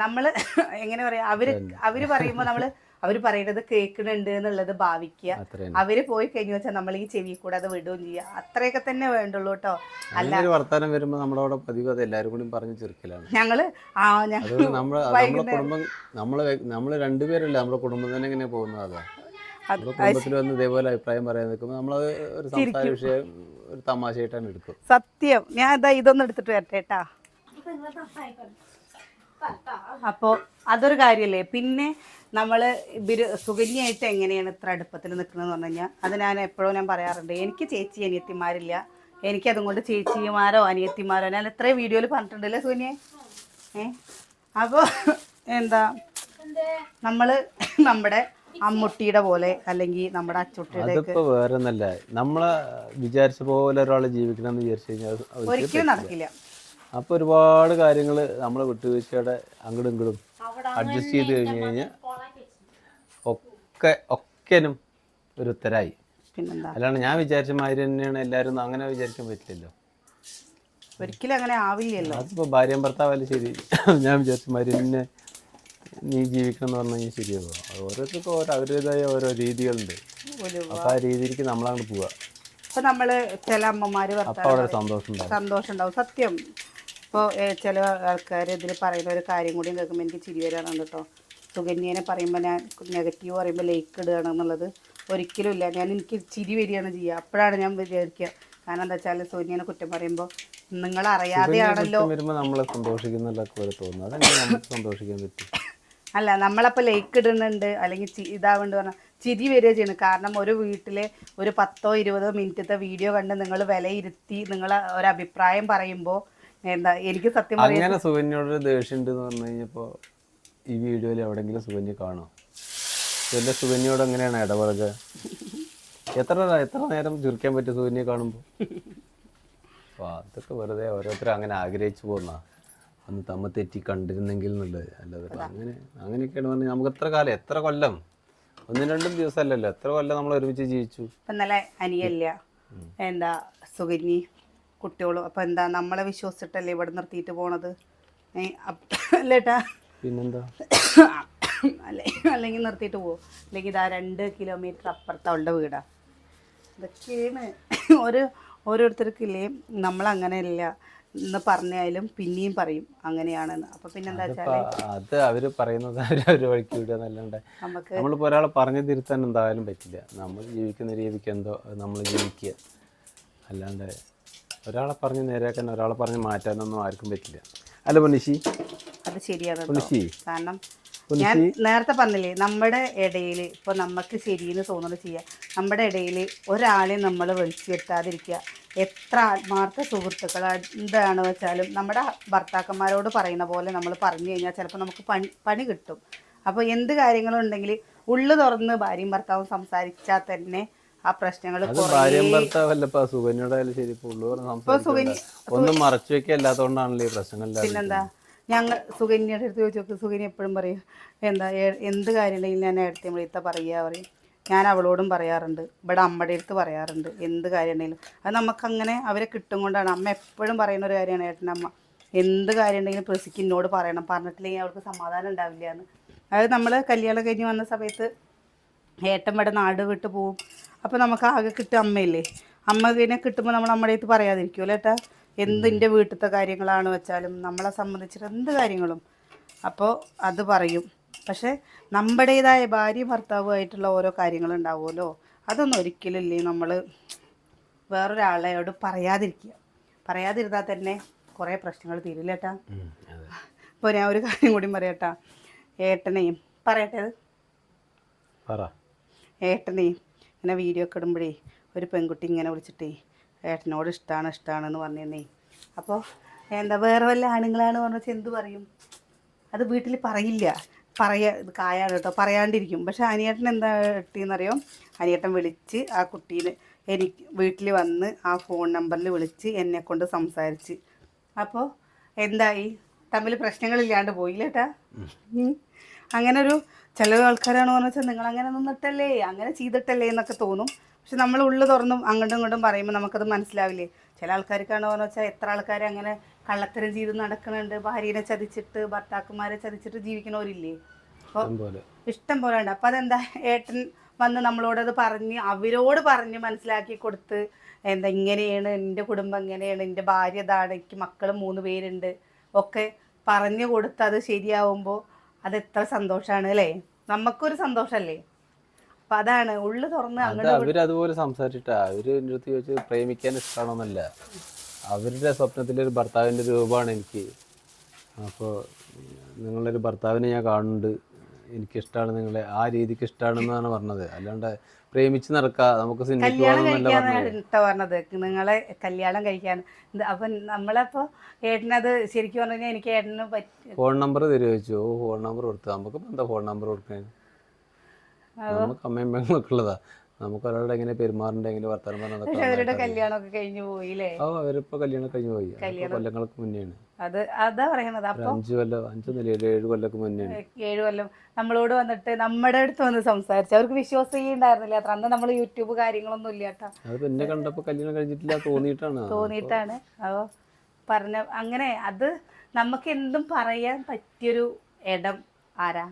നമ്മള് എങ്ങനെ പറയാ, അവര് പറയുമ്പോ അവര് പറയുന്നത് കേൾക്കുന്നുണ്ട് എന്നുള്ളത് ഭാവിക്കുക. അവര് പോയി കഴിഞ്ഞു വെച്ചാൽ നമ്മൾ ഈ ചെവി കൂടെ അത് വിടുകയും ചെയ്യുക. അത്രയൊക്കെ തന്നെ വേണ്ടുള്ളൂ കേട്ടോ. അല്ല, വർത്താനം വരുമ്പോ നമ്മളവിടെ പതിവ് അത് എല്ലാവരും കൂടി പറഞ്ഞു ചെറുക്കലാണ്. ഞങ്ങള് കുടുംബം നമ്മള് രണ്ടുപേരല്ലേ നമ്മുടെ കുടുംബം തന്നെ എങ്ങനെ പോകുന്നത്. അതാ കുടുംബത്തിൽ വന്ന് ഇതേപോലെ അഭിപ്രായം പറയാൻ നിൽക്കുമ്പോൾ നമ്മളത് ഒരു സംസാര വിഷയം, ഒരു തമാശയായിട്ടാണ് എടുക്കും. സത്യം. ഞാൻ ഇതൊന്നും എടുത്തിട്ട് വരട്ടേട്ടാ. അപ്പോൾ അതൊരു കാര്യമല്ലേ. പിന്നെ നമ്മൾ സുകന്യായിട്ട് എങ്ങനെയാണ് ഇത്ര അടുപ്പത്തിൽ നിൽക്കുന്നതെന്ന് പറഞ്ഞു കഴിഞ്ഞാൽ അത് ഞാൻ എപ്പോഴും പറയാറുണ്ട്. എനിക്ക് ചേച്ചി അനിയത്തിമാരില്ല, എനിക്കതും കൊണ്ട് ചേച്ചിമാരോ അനിയത്തിമാരോ ഞാൻ എത്രയും വീഡിയോയിൽ പറഞ്ഞിട്ടുണ്ടല്ലേ സുകന്യെ. അപ്പോൾ നമ്മൾ നമ്മുടെ അമ്മുട്ടിയുടെ പോലെ അല്ലെങ്കിൽ നമ്മുടെ അച്ചുട്ടിയുടെ വേറെ ഒന്നല്ല, നമ്മളെ വിചാരിച്ച പോലെ ഒരാള് ജീവിക്കണം എന്ന് വിചാരിച്ചു കഴിഞ്ഞാൽ ഒരിക്കലും നടക്കില്ല. അപ്പൊ ഒരുപാട് കാര്യങ്ങൾ നമ്മളെ വിട്ടുവീഴ്ചയുടെ അങ്ങോട്ടും ഇങ്ങോട്ടും അഡ്ജസ്റ്റ് ചെയ്ത് കഴിഞ്ഞു കഴിഞ്ഞാൽ ഒക്കെനും ഒരു ഉത്തരായി. അല്ലാണ്ട് ഞാൻ വിചാരിച്ച മാതിരി തന്നെയാണ് എല്ലാവരും, അങ്ങനെ വിചാരിക്കാൻ പറ്റില്ലല്ലോ, ഒരിക്കലും അങ്ങനെ ആവില്ലല്ലോ. അതിപ്പോ ഭാര്യയും ഭർത്താവല്ലേ ശരി, ഞാൻ വിചാരിച്ച മാതിരി തന്നെ നീ ജീവിക്കണം എന്ന് പറഞ്ഞു കഴിഞ്ഞാൽ ശരിയാകുമോ? അത് ഓരോരുത്തർക്കും അവരുടേതായ ഓരോ രീതികളുണ്ട്. അപ്പൊ ആ രീതിക്ക് നമ്മളങ്ങോട്ട് പോവുക. ഇപ്പൊ നമ്മള് ചില അമ്മമാര് സന്തോഷം ഉണ്ടാവും. സത്യം. ഇപ്പോൾ ചില ആൾക്കാർ ഇതിൽ പറയുന്ന ഒരു കാര്യം കൂടി കേൾക്കുമ്പോൾ എനിക്ക് ചിരി വരാറുണ്ട് കേട്ടോ. സുകന്യനെ പറയുമ്പോൾ ഞാൻ നെഗറ്റീവ് പറയുമ്പോൾ ലൈക്ക് ഇടുകയാണെന്നുള്ളത് ഒരിക്കലും ഇല്ല. എനിക്ക് ചിരി വരികയാണ് ചെയ്യുക. അപ്പോഴാണ് ഞാൻ വിചാരിക്കുക, കാരണം എന്താ വെച്ചാൽ സുകന്യനെ കുറ്റം പറയുമ്പോൾ നിങ്ങൾ അറിയാതെയാണല്ലോ നമ്മളെ സന്തോഷിക്കുന്നതൊക്കെ തോന്നുന്നു. അതെങ്ങനെ നമുക്ക് സന്തോഷിക്കാൻ പറ്റും? അല്ല, നമ്മളപ്പോൾ ലൈക്ക് ഇടുന്നുണ്ട് അല്ലെങ്കിൽ ഇതാവുന്നുണ്ട് പറഞ്ഞാൽ ചിരി വരിക ചെയ്യുന്നത്. കാരണം ഒരു വീട്ടിലെ ഒരു 10-20 മിനിറ്റത്തെ വീഡിയോ കണ്ട് നിങ്ങൾ വിലയിരുത്തി നിങ്ങൾ ഒരഭിപ്രായം പറയുമ്പോൾ എനിക്ക് സത്യം പറയാം. അങ്ങനെ സുകന്യോടൊരു ദേഷ്യം ഉണ്ട് എന്ന് പറഞ്ഞു കഴിഞ്ഞപ്പോൾ ഈ വീഡിയോയിൽ എവിടെയെങ്കിലും സുകന്യ കാണോ? എൻ്റെ സുകന്യോട് എങ്ങനെയാണ് ഇടപെടുക? എത്ര നേരം ചുരുക്കാൻ പറ്റും സുകന്യെ കാണുമ്പോൾ? അപ്പോൾ അതൊക്കെ വെറുതെ ഓരോരുത്തരും അങ്ങനെ ആഗ്രഹിച്ചു പോകുന്ന ഒന്ന് തമ്മ തെറ്റി കണ്ടിരുന്നെങ്കിൽ എന്നുള്ളത്. അല്ലാതെ അങ്ങനെയൊക്കെയാണ് പറഞ്ഞാൽ നമുക്ക് എത്ര കൊല്ലം 1-2 ദിവസമല്ലല്ലോ, എത്ര കൊല്ലം നമ്മൾ ഒരുമിച്ച് ജീവിച്ചു. ഇന്നലെ അനിയല്ല സുകന്യ കുട്ടികളും അപ്പം നമ്മളെ വിശ്വസിച്ചിട്ടല്ലേ ഇവിടെ നിർത്തിയിട്ട് പോണത് അല്ലേട്ടാ? പിന്നെന്താ, അല്ലെങ്കിൽ നിർത്തിയിട്ട് പോകും. അല്ലെങ്കിൽ ഇതാ 2 കിലോമീറ്റർ അപ്പുറത്ത് അവളുടെ വീടാ. ഇതൊക്കെയാണ് ഓരോരുത്തർക്കില്ലേ, നമ്മളങ്ങനെയല്ല എന്ന് പറഞ്ഞാലും പിന്നെയും പറയും അങ്ങനെയാണെന്ന്. അപ്പം പിന്നെന്താ വെച്ചാൽ അത് അവര് പറയുന്നത് അവര് വഴിക്ക് വിടുക എന്നല്ലാണ്ട് നമ്മളിപ്പോൾ ഒരാളെ പറഞ്ഞു തിരുത്താൻ എന്തായാലും പറ്റില്ല. നമ്മൾ ജീവിക്കുന്ന രീതിക്ക് എന്തോ നമ്മൾ ജീവിക്കുക, അല്ലാണ്ട് ഒരാളെ പറഞ്ഞ് നേരെയാക്കാൻ ഒരാളെ പറഞ്ഞ് മാറ്റാനൊന്നും ആർക്കും പറ്റില്ല. അല്ല പൊന്നിശി, അത് ശരിയാണ്. പൊന്നിശി, കാരണം ഞാൻ നേരത്തെ പറഞ്ഞില്ലേ, നമ്മുടെ ഇടയിൽ ഇപ്പോൾ നമുക്ക് ശരിയെന്ന് തോന്നുന്നത് ചെയ്യുക. നമ്മുടെ ഇടയിൽ ഒരാളെ നമ്മൾ വിളിച്ചു വരുത്താതിരിക്കുക. എത്ര ആത്മാർത്ഥ സുഹൃത്തുക്കൾ എന്താണ് വെച്ചാലും നമ്മുടെ ഭർത്താക്കന്മാരോട് പറയുന്ന പോലെ നമ്മൾ പറഞ്ഞു കഴിഞ്ഞാൽ ചിലപ്പോൾ നമുക്ക് പണി കിട്ടും. അപ്പോൾ എന്ത് കാര്യങ്ങളും ഉണ്ടെങ്കിൽ ഉള്ളു തുറന്ന് ഭാര്യയും ഭർത്താവും സംസാരിച്ചാൽ തന്നെ ആ പ്രശ്നങ്ങൾ ഭാര്യയും ഭർത്താവല്ലപ്പോ സുകന്യോടായാലും ശരി, ഒന്നും മറച്ചു വെക്കല്ലാത്തോണ്ടാണല്ലോ ഈ പ്രശ്നങ്ങൾ. പിന്നെന്താ, ഞങ്ങൾ സുകന്യയുടെ അടുത്ത് ചോദിച്ചു നോക്ക്. സുകന്യ എപ്പോഴും പറയും, എന്താ എന്ത് കാര്യം ഉണ്ടെങ്കിൽ ഞാൻ ഏടത്തി വിളിത്ത പറയുക പറയും. ഞാൻ അവളോടും പറയാറുണ്ട്, ഇവിടെ അമ്മയുടെ അടുത്ത് പറയാറുണ്ട്, എന്ത് കാര്യം ഉണ്ടെങ്കിലും. അത് നമുക്കങ്ങനെ അവരെ കിട്ടും കൊണ്ടാണ്. അമ്മ എപ്പോഴും പറയുന്ന ഒരു കാര്യമാണ്, ഏട്ടനമ്മ എന്ത് കാര്യം ഉണ്ടെങ്കിലും പ്രസിക്ക് എന്നോട് പറയണം, പറഞ്ഞിട്ടില്ലെങ്കിൽ അവൾക്ക് സമാധാനം ഉണ്ടാവില്ല എന്ന്. അത് നമ്മൾ കല്യാണം കഴിഞ്ഞ് വന്ന സമയത്ത് ഏട്ടൻ ഇവിടെ നാട് വിട്ട് പോവും. അപ്പോൾ നമുക്ക് ആകെ കിട്ടുക അമ്മയില്ലേ. അമ്മനെ കിട്ടുമ്പോൾ നമ്മൾ നമ്മുടെ അടുത്ത് പറയാതിരിക്കുമല്ലോ ഏട്ടാ. എന്തിൻ്റെ വീട്ടിലത്തെ കാര്യങ്ങളാണ് വെച്ചാലും നമ്മളെ സംബന്ധിച്ചിട്ട് എന്ത് കാര്യങ്ങളും അപ്പോൾ അത് പറയും. പക്ഷേ നമ്മുടേതായ ഭാര്യയും ഭർത്താവുമായിട്ടുള്ള ഓരോ കാര്യങ്ങളുണ്ടാവുമല്ലോ, അതൊന്നും ഒരിക്കലില്ലേ നമ്മൾ വേറൊരാളോട് പറയാതിരുന്നാൽ തന്നെ കുറേ പ്രശ്നങ്ങൾ തീരില്ല ഏട്ടാ. ഇപ്പോൾ ഞാൻ ഒരു കാര്യം കൂടി പറയട്ടാ. ഏട്ടനെയും പറയട്ടെ, ഏട്ടനെയും ഇങ്ങനെ വീഡിയോ ഒക്കെ ഇടുമ്പോഴേ ഒരു പെൺകുട്ടി ഇങ്ങനെ വിളിച്ചിട്ടേ ഏട്ടനോട് ഇഷ്ടമാണെന്ന് പറഞ്ഞേ. അപ്പോൾ എന്താ വേറെ വല്ല ആണുങ്ങളാണ് പറഞ്ഞാൽ എന്ത് പറയും? അത് വീട്ടിൽ പറയില്ല, ഇത് കായാണ് കേട്ടോ, പറയാണ്ടിരിക്കും. പക്ഷേ അനിയേട്ടൻ എന്താ ഇട്ടെന്നറിയോ, അനിയേട്ടൻ വിളിച്ച് ആ കുട്ടീനെ എനിക്ക് വീട്ടിൽ വന്ന് ആ ഫോൺ നമ്പറിൽ വിളിച്ച് എന്നെക്കൊണ്ട് സംസാരിച്ച്. അപ്പോൾ എന്തായി, തമ്മിൽ പ്രശ്നങ്ങളില്ലാണ്ട് പോയില്ലേട്ടാ. അങ്ങനെ ഒരു ചില ആൾക്കാരാണ് പറഞ്ഞാൽ വെച്ചാൽ നിങ്ങളങ്ങനെ നിന്നിട്ടല്ലേ, അങ്ങനെ ചെയ്തിട്ടല്ലേ എന്നൊക്കെ തോന്നും. പക്ഷെ നമ്മൾ ഉള്ളു തുറന്നും അങ്ങോട്ടും ഇങ്ങോട്ടും പറയുമ്പോൾ നമുക്കത് മനസ്സിലാവില്ലേ. ചില ആൾക്കാർക്കാണ് പറഞ്ഞാൽ വെച്ചാൽ എത്ര ആൾക്കാർ അങ്ങനെ കള്ളത്തരം ചെയ്ത് നടക്കുന്നുണ്ട്, ഭാര്യനെ ചതിച്ചിട്ട് ഭർത്താക്കന്മാരെ ചതിച്ചിട്ട് ജീവിക്കണവരില്ലേ. അപ്പോൾ ഇഷ്ടം പോലെ ഉണ്ട്. അപ്പോൾ അതെന്താ, ഏട്ടൻ വന്ന് നമ്മളോടത് പറഞ്ഞ് അവരോട് പറഞ്ഞ് മനസ്സിലാക്കി കൊടുത്ത്, എന്താ ഇങ്ങനെയാണ് എൻ്റെ കുടുംബം, ഇങ്ങനെയാണ് എൻ്റെ ഭാര്യ ഇതാണ്, എനിക്ക് മക്കൾ 3 പേരുണ്ട് ഒക്കെ പറഞ്ഞു കൊടുത്ത് അത് ശരിയാവുമ്പോൾ അത് എത്ര സന്തോഷമാണ് അല്ലേ, നമുക്കൊരു സന്തോഷമല്ലേ. അപ്പം അതാണ് ഉള്ളു തുറന്ന് അങ്ങനെ. അവരതുപോലെ സംസാരിച്ചിട്ടാ അവര് എൻ്റെ അടുത്ത് ചോദിച്ചത് പ്രേമിക്കാൻ ഇഷ്ടമാണോന്നല്ല, അവരുടെ സ്വപ്നത്തിലൊരു ഭർത്താവിൻ്റെ രൂപമാണ് എനിക്ക്. അപ്പോൾ നിങ്ങളൊരു ഭർത്താവിനെ ഞാൻ കാണുന്നുണ്ട്, എനിക്കിഷ്ടമാണ് നിങ്ങളെ, ആ രീതിക്ക് ഇഷ്ടമാണെന്നാണ് പറഞ്ഞത്. അല്ലാണ്ട് പ്രേമിച്ച് നടക്കുക, നമുക്ക് പറഞ്ഞത് നിങ്ങളെ കല്യാണം കഴിക്കാൻ. അപ്പം നമ്മളപ്പോൾ ഏട്ടനത് ശരിക്കും പറഞ്ഞു കഴിഞ്ഞാൽ എനിക്ക് ഏട്ടന് ഫോൺ നമ്പർ തരുമോ ചോദിച്ചു. ഫോൺ നമ്പർ കൊടുത്തു. നമുക്ക് എന്താ ഫോൺ നമ്പർ കൊടുക്കാൻ, നമുക്ക് അമ്മയും പെങ്ങളൊക്കെ ഉള്ളതാ, നമുക്ക് ഒരാളുടെ എങ്ങനെ പെരുമാറുണ്ടെങ്കിലും വർത്തമാനം പറഞ്ഞതൊക്കെ. അവരുടെ കല്യാണമൊക്കെ കഴിഞ്ഞു പോയില്ലേ? അവരിപ്പോ കല്യാണം കഴിഞ്ഞു പോയി, കൊല്ലങ്ങൾക്ക് മുന്നെയാണ്. അത് അതാ പറയുന്നത്. അപ്പൊ 7 കൊല്ലക്ക് മുന്നേ, 7 കൊല്ലം നമ്മളോട് വന്നിട്ട് നമ്മുടെ അടുത്ത് വന്ന് സംസാരിച്ചു. അവർക്ക് വിശ്വാസിക്കുണ്ടായിരുന്നില്ല അത്ര. അന്ന് നമ്മൾ യൂട്യൂബ് കാര്യങ്ങളൊന്നും ഇല്ല കേട്ടോ. അത് പിന്നെ കണ്ടപ്പോ കല്യാണം കഴിഞ്ഞിട്ടില്ല തോന്നിയിട്ടാണ് അപ്പൊ പറഞ്ഞ അങ്ങനെ. അത് നമുക്ക് എന്തും പറയാൻ പറ്റിയൊരു ഇടം ആരാ,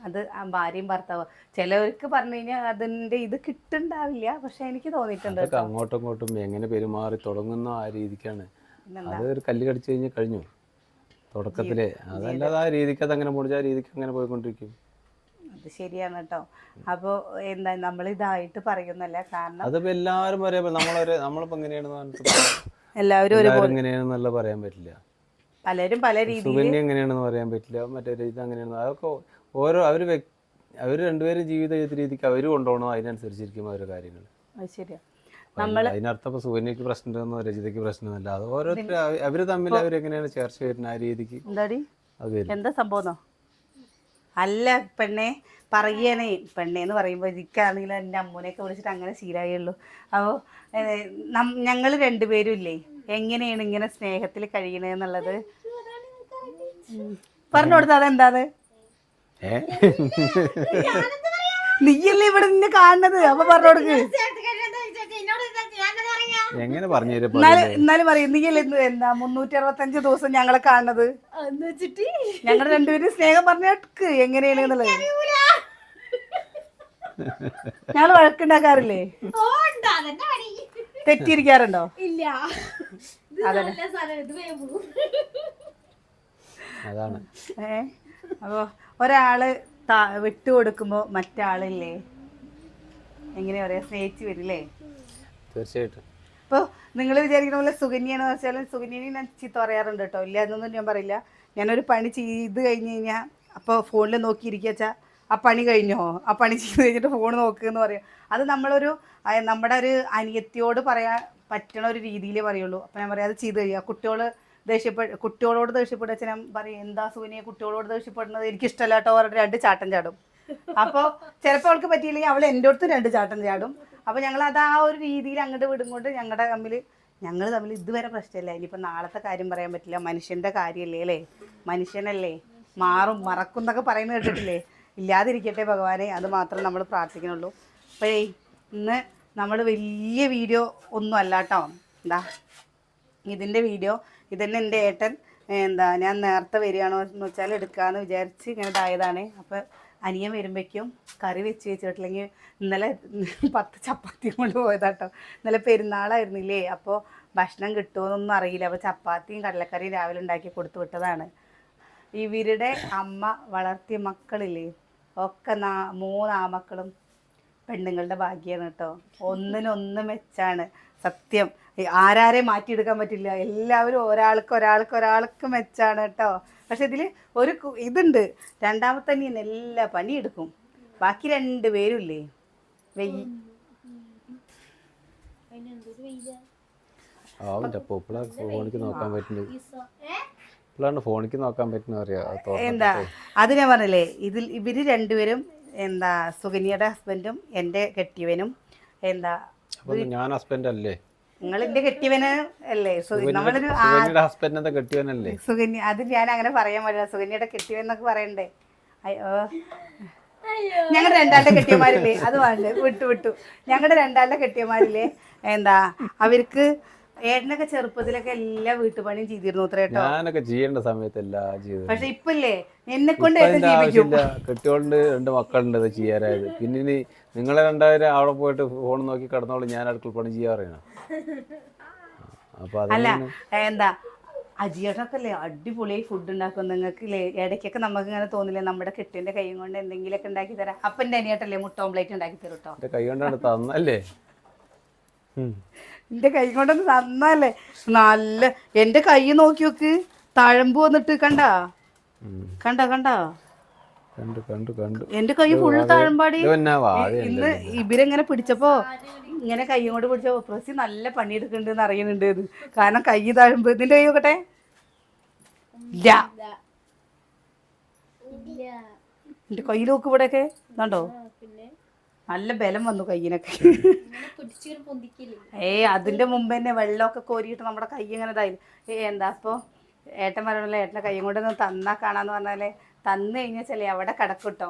അത് ഭാര്യയും ഭർത്താവ്. ചിലവർക്ക് പറഞ്ഞു കഴിഞ്ഞാൽ അതിന്റെ ഇത് കിട്ടുന്നുണ്ടാവില്ല. പക്ഷെ എനിക്ക് തോന്നിയിട്ടുണ്ട് അങ്ങോട്ടും ഇങ്ങോട്ടും എങ്ങനെ പെരുമാറി തുടങ്ങുന്ന ആ രീതിക്കാണ്. അത് ഒരു കല്ല് കടിച്ചു കഴിഞ്ഞാൽ കഴിഞ്ഞു തുടക്കത്തിലെ. അതല്ലാതെ ആ രീതിക്ക് അതങ്ങനെ മുടിച്ച ആ രീതിക്ക് അങ്ങനെ പോയിക്കൊണ്ടിരിക്കും. അത് ശരിയാണ് കേട്ടോ. അപ്പോൾ എന്താ നമ്മളിതായിട്ട് പറയുന്നല്ല, കാരണം അതിപ്പോ എല്ലാവരും ഒരേ, നമ്മളിപ്പോ എങ്ങനെയാണെന്ന് എല്ലാവരും എങ്ങനെയാണെന്നല്ല പറയാൻ പറ്റില്ല. പലരും പല രീതിയിൽ. സുകന്യ എങ്ങനെയാണെന്ന് പറയാൻ പറ്റില്ല, മറ്റേ രീതി അങ്ങനെയാണെന്ന്. അതൊക്കെ ഓരോ അവർ രണ്ടുപേരും ജീവിത രീതിക്ക് അവർ കൊണ്ടുപോകണം, അതിനനുസരിച്ചിരിക്കും അവരുടെ കാര്യങ്ങൾ. അത് ശരിയാ. അതിനർത്ഥം സുകന്യക്ക് പ്രശ്നമുണ്ടെന്നോ രജിതയ്ക്ക് പ്രശ്നമല്ല. അത് ഓരോരുത്തർ അവര് തമ്മിൽ അവരെങ്ങനെയാണ് ചേർച്ച വരുന്നത് ആ രീതിക്ക്. എന്താ സംഭവം അല്ല പെണ്ണെ പറയണേ, പെണ്ണേന്ന് പറയുമ്പോൾ എനിക്കാണെങ്കിലും എൻ്റെ അമ്മൂനെയൊക്കെ വിളിച്ചിട്ട് അങ്ങനെ ശീലമായുള്ളൂ. അപ്പോൾ ഞങ്ങൾ രണ്ടുപേരും ഇല്ലേ എങ്ങനെയാണ് ഇങ്ങനെ സ്നേഹത്തിൽ കഴിയണേന്നുള്ളത് പറഞ്ഞു കൊടുത്താൽ അതെന്താത്. നീയല്ലേ ഇവിടെ നിന്നെ കാണുന്നത്, അപ്പൊ പറഞ്ഞു കൊടുക്ക്. എങ്ങനെ പറഞ്ഞു എന്നാലും പറയും, നീയല്ലേ എന്താ 365 ദിവസം ഞങ്ങളെ കാണുന്നത്, ഞങ്ങൾ രണ്ടുപേരും സ്നേഹം പറഞ്ഞിട്ട് എങ്ങനെയാണ് എന്നുള്ളത്. ഞങ്ങള് വഴക്കുണ്ടാക്കാറില്ലേ? തെറ്റിയിരിക്കാറുണ്ടോ? ഇല്ല. അതാണ്. അപ്പൊ ഒരാള് വിട്ടുകൊടുക്കുമ്പോ മറ്റാളില്ലേ എങ്ങനെയാ പറയാ, സ്നേഹിച്ച് വരില്ലേ? തീർച്ചയായിട്ടും. ഇപ്പോൾ നിങ്ങൾ വിചാരിക്കുന്ന പോലെ സുകന്യാന്ന് വെച്ചാലും സുകന്യനെ ഞാൻ ചീത്ത പറയാറുണ്ട് കേട്ടോ. ഇല്ല എന്നൊന്നും ഞാൻ പറയില്ല. ഞാനൊരു പണി ചെയ്ത് കഴിഞ്ഞ് കഴിഞ്ഞാൽ അപ്പോൾ ഫോണിൽ നോക്കിയിരിക്കുക വെച്ചാൽ ആ പണി കഴിഞ്ഞോ, ആ പണി ചെയ്ത് കഴിഞ്ഞിട്ട് ഫോൺ നോക്കുകയെന്ന് പറയും. അത് നമ്മുടെ ഒരു അനിയത്തിയോട് പറയാൻ പറ്റണ ഒരു രീതിയിലേ പറയുള്ളൂ. അപ്പോൾ ഞാൻ പറയാം അത് ചെയ്ത് കഴിയുക. കുട്ടികളോട് ദേഷ്യപ്പെടുക വെച്ചാൽ ഞാൻ പറയും എന്താ സുകന്യ കുട്ടികളോട് ദേഷ്യപ്പെടുന്നത്, എനിക്കിഷ്ടമല്ല കേട്ടോ പറഞ്ഞിട്ട് 2 ചാട്ടം ചാടും. അപ്പോൾ ചിലപ്പോൾ അവൾക്ക് പറ്റിയില്ലെങ്കിൽ അവൾ എൻ്റെ അടുത്ത് 2 ചാട്ടം ചാടും. അപ്പോൾ ഞങ്ങളത് ആ ഒരു രീതിയിൽ അങ്ങോട്ട് വിടുകൊണ്ട് ഞങ്ങൾ തമ്മിൽ ഇതുവരെ പ്രശ്നമില്ല. ഇനിയിപ്പോൾ നാളത്തെ കാര്യം പറയാൻ പറ്റില്ല, മനുഷ്യൻ്റെ കാര്യമല്ലേ അല്ലേ, മനുഷ്യനല്ലേ മറക്കും എന്നൊക്കെ പറയുന്നത് കേട്ടിട്ടില്ലേ. ഇല്ലാതിരിക്കട്ടെ ഭഗവാനെ, അത് മാത്രം നമ്മൾ പ്രാർത്ഥിക്കണുള്ളൂ. അപ്പോഴേ ഇന്ന് നമ്മൾ വലിയ വീഡിയോ ഒന്നും അല്ല കേട്ടോ. ഇതിൻ്റെ വീഡിയോ ഇതന്നെ എൻ്റെ ഏട്ടൻ ഞാൻ നേരത്തെ വരികയാണോ എന്ന് വെച്ചാൽ എടുക്കാമെന്ന് വിചാരിച്ച് ഇങ്ങനെ ഇതായതാണ്. അപ്പോൾ അനിയൻ വരുമ്പോഴേക്കും കറി വെച്ചിട്ടില്ലെങ്കിൽ ഇന്നലെ 10 ചപ്പാത്തി കൊണ്ട് പോയതാട്ടോ. ഇന്നലെ പെരുന്നാളായിരുന്നില്ലേ, അപ്പോൾ ഭക്ഷണം കിട്ടുമോയെന്നൊന്നും അറിയില്ല. അപ്പോൾ ചപ്പാത്തിയും കടലക്കറിയും രാവിലെ ഉണ്ടാക്കി കൊടുത്തു വിട്ടതാണ്. ഇവരുടെ അമ്മ വളർത്തിയ മക്കളില്ലേ ഒക്കെ 3 ആമക്കളും പെണ്ണുങ്ങളുടെ ഭാഗ്യമാണ് കേട്ടോ. ഒന്നിനൊന്ന് മെച്ചാണ് സത്യം. ആരാരെ മാറ്റിയെടുക്കാൻ പറ്റില്ല, എല്ലാവരും ഒരാൾക്ക് മെച്ചാണ് കേട്ടോ. പക്ഷെ ഇതിൽ ഒരു ഇതുണ്ട്, രണ്ടാമത്തെ അനിയൻ എല്ലാ പണിയെടുക്കും, ബാക്കി 2 പേരും ഇല്ലേ ഫോണിക്ക് നോക്കാൻ പറ്റുന്ന എന്താ അത് ഞാൻ പറഞ്ഞില്ലേ. ഇവര് 2 പേരും സുകന്യയുടെ ഹസ്ബൻഡും എൻ്റെ കെട്ടിയവനും ഞാൻ ഹസ്ബൻഡ് അല്ലേ, നിങ്ങൾ എന്റെ കെട്ടിയവന് അല്ലേ, നമ്മളൊരു സുകന്യ. അത് ഞാൻ അങ്ങനെ പറയാൻ പറ്റില്ല, സുകന്യയുടെ കെട്ടിയവൻ എന്നൊക്കെ പറയണ്ടേ. ഞങ്ങളുടെ 2 കെട്ടിയമാരില്ലേ, അത് വിട്ടു ഞങ്ങളുടെ 2 കെട്ടിയമാരില്ലേ അവർക്ക് ഏട്ടനൊക്കെ ചെറുപ്പത്തിലൊക്കെ എല്ലാ വീട്ടുപണിയും ചെയ്തിരുന്നു കേട്ടോ. ഞാനൊക്കെ ചെയ്യേണ്ട സമയത്തല്ല. പക്ഷെ ഇപ്പല്ലേ എന്നെ കൊണ്ട് കെട്ടിയോണ്ട് 2 മക്കളുണ്ട് അത് ചെയ്യാനായത്. പിന്നെ നിങ്ങളെ 2 അവിടെ പോയിട്ട് ഫോൺ നോക്കി കിടന്നോളൂ, ഞാൻ അടുക്കള പണി ചെയ്യാറിയാണ്. അല്ല അജിയേട്ടനൊക്കെ അല്ലേ അടിപൊളിയായി ഫുഡ് ഉണ്ടാക്കും. നിങ്ങൾക്ക് ഇടയ്ക്കൊക്കെ നമുക്ക് ഇങ്ങനെ തോന്നില്ലേ നമ്മുടെ കെട്ടിന്റെ കൈ കൊണ്ട് എന്തെങ്കിലുമൊക്കെ ഉണ്ടാക്കി തരാം. അപ്പൊ എന്റെ അനിയേട്ടല്ലേ മുട്ട ഓംപ്ലേറ്റ് ഉണ്ടാക്കി തരും കേട്ടോ. കൈ കൊണ്ടാണ് തന്നല്ലേ, എന്റെ കൈ കൊണ്ടൊന്ന് തന്നല്ലേ. നല്ല എന്റെ കൈ നോക്കി നോക്ക്, തഴമ്പ് വന്നിട്ട് കണ്ട എന്റെ കൈ ഫുള്ള് തഴമ്പാടി. ഇന്ന് ഇവരെങ്ങനെ പിടിച്ചപ്പോ ഇങ്ങനെ കൈ കൊണ്ട് പിടിച്ചപ്പോ പ്രസി നല്ല പണിയെടുക്കുന്നുണ്ടെന്ന് അറിയുന്നുണ്ട്. ഇത് കാരണം കൈ തഴമ്പ്. നിന്റെ കൈ നോക്കട്ടെ. ഇല്ല എന്റെ കൈ നോക്ക് ഇവിടെയൊക്കെ കണ്ടോ, നല്ല ബലം വന്നു കയ്യിനൊക്കെ. അതിന്റെ മുമ്പ് തന്നെ വെള്ളമൊക്കെ കോരിയിട്ട് നമ്മുടെ കൈ ഇങ്ങനെ ഇതായി. അപ്പൊ ഏട്ടൻ പറയണല്ലോ ഏട്ടൻ്റെ കൈ കൊണ്ടൊന്ന് തന്നാ കാണാന്ന് പറഞ്ഞാലേ തന്നു കഴിഞ്ഞാൽ ചില അവിടെ കിടക്കൂട്ടോ,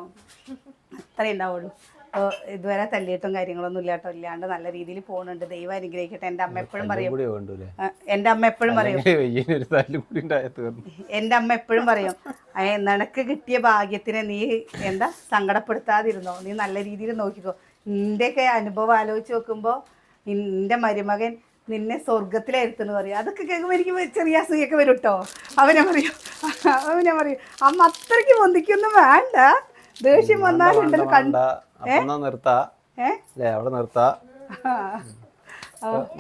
അത്രേ ഉണ്ടാവുള്ളൂ. അപ്പോൾ ഇതുവരെ തല്ലിയിട്ടും കാര്യങ്ങളൊന്നും ഇല്ലാട്ടോ, ഇല്ലാണ്ട് നല്ല രീതിയിൽ പോകുന്നുണ്ട്. ദൈവം അനുഗ്രഹിക്കട്ടെ. എൻ്റെ അമ്മ എപ്പോഴും പറയും നിനക്ക് കിട്ടിയ ഭാഗ്യത്തിനെ നീ സങ്കടപ്പെടുത്താതിരുന്നോ, നീ നല്ല രീതിയിൽ നോക്കിക്കോ. നിൻ്റെയൊക്കെ അനുഭവം ആലോചിച്ച് നോക്കുമ്പോൾ നിൻ്റെ മരുമകൻ നിന്നെ സ്വർഗത്തിലായിരുത്തുന്നു പറയും. അതൊക്കെ കേൾക്കുമ്പോൾ എനിക്ക് ചെറിയ അസുഖയൊക്കെ വരും കേട്ടോ. അവനെ പറയും അമ്മ അത്രയ്ക്ക് പൊന്തിക്കൊന്നും വേണ്ട, ദേഷ്യം വന്നാലുണ്ടല്ലോ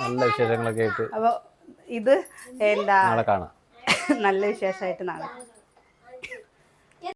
നല്ല വിശേഷങ്ങളൊക്കെ ആയിട്ട്. അപ്പോൾ ഇത് നല്ല വിശേഷമായിട്ട് നാളെ